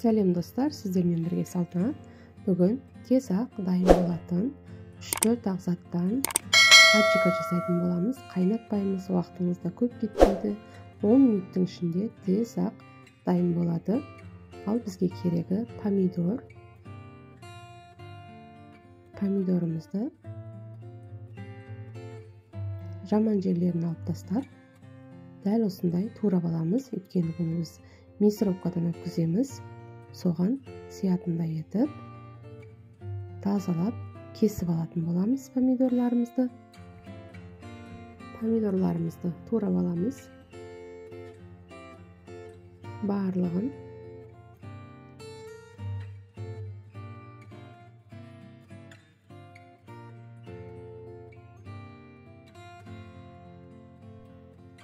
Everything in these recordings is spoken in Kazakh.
Сәлем достар, сіздермен бірге Салтанат. Бүгін тез ақ дайын болатын 3-4 ақ заттан аджика жасайтын боламыз. Қайнатпаймыз, уақытыңызда көп кетпейді. 10 минуттың ішінде тез ақ дайын болады. Ал бізге керегі помидор. Помидорымызды жаман жерлерін алып тастап, дәл осындай турап аламыз. Өйткені бұны біз мясорубкадан өткіземіз. Соған сиятындай етіп тазалап кесіп алатын боламыз помидорларымызды. Помидорларымызды турап аламыз. Барлығын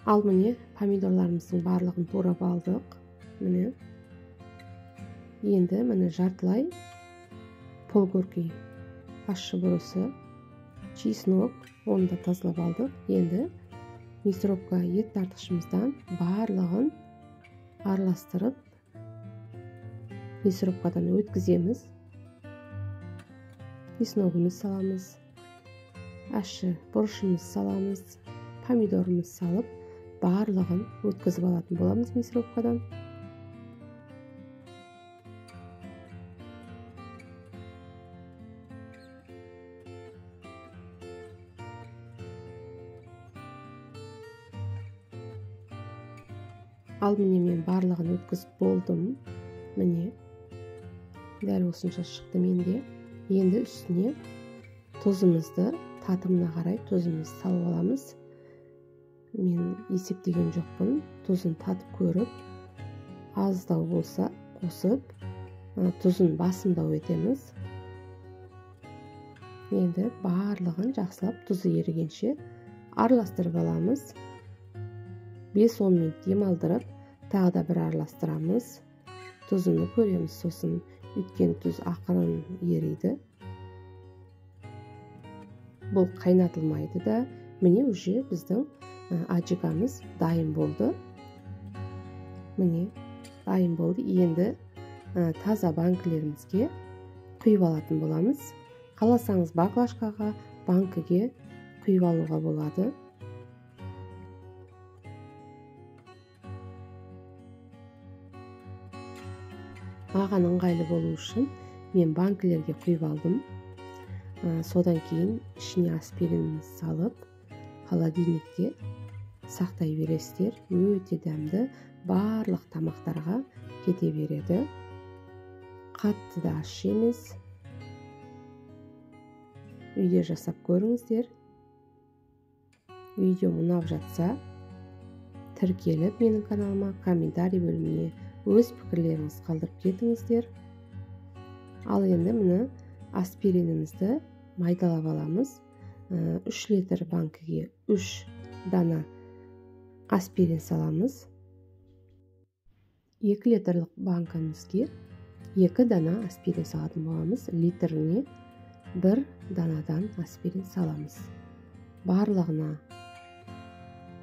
ал міне помидорларымыздың барлығын турап алдық. Міне енді міне жартылай полгоркий ащы бұрысы, чеснок, оны да тазалап алдық. Енді мясорубка ет тартқышымыздан барлығын араластырып мясорубкадан өткіземіз. Чесногымыз саламыз, ащы бұрышымыз саламыз, помидорымыз салып, барлығын өткізіп алатын боламыз мясорубкадан. Ал міне мен барлығын өткізіп болдым. Міне дәл осынша шықты менде. Енді үстіне тұзымызды татымына қарай тұзымызды салып аламыз. Мен есептеген жоқпын. Тұзын татып көріп, аздау болса қосып, тұзын басымдау етеміз. Енді барлығын жақсылап тұзы ерігенше араластырып аламыз. 5-10 минут демалдырып, тағы да бір араластырамыз. Тұзыны көреміз сосын, өйткені тұз ақырын ериді. Бұл қайнатылмайды да. Міне уже біздің аджикамыз дайын болды. Міне дайын болды. Енді таза банкілерімізге құйып алатын боламыз. Қаласаңыз баклажкаға, банкіге құйып алуға болады. Маған ыңғайлы болу үшін мен банкілерге құйып алдым. Содан кейін ішіне аспиринімізді салып, холодильникте сақтай бересіздер. Өте дәмді, барлық тамақтарға кете береді. Қатты да ащы емес. Үйде жасап көріңіздер. Видеом ұнап жатса, тіркеліп менің каналыма, комментарий бөліміне өз пікірлеріңіз қалдырып кетіңіздер. Ал енді міне аспиринімізді майдалап аламыз. 3 литр банкіге 3 дана аспирин саламыз. 2 литрлік банкімізге 2 дана аспирин салатын боламыз. Литріне 1 данадан аспирин саламыз. Барлығына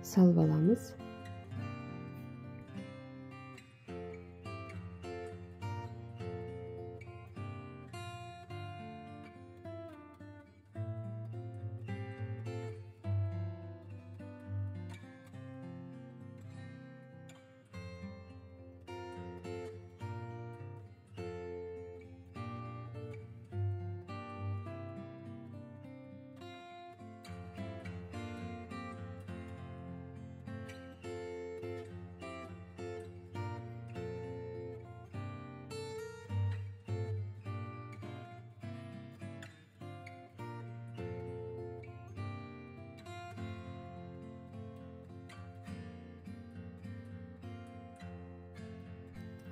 салып аламыз.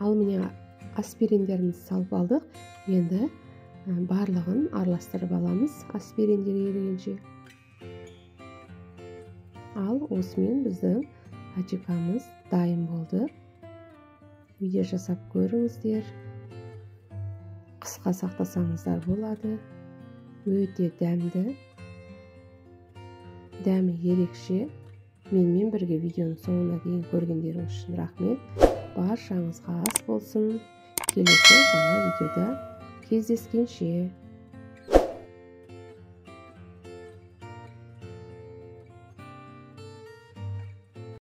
Ал міне аспириндерімізді салып алдық. Енді барлығын араластырып аламыз аспириндер ерігенше. Ал осымен біздің аджикамыз дайын болды. Үйде жасап көріңіздер. Қысқа сақтасаңыздар болады. Өте дәмді. Дәмі ерекше. Менімен бірге видеоның соңына дейін көргендеріңіз үшін рахмет. Баршаңызға ас болсын. Келесі жаңа видеода кездескенше.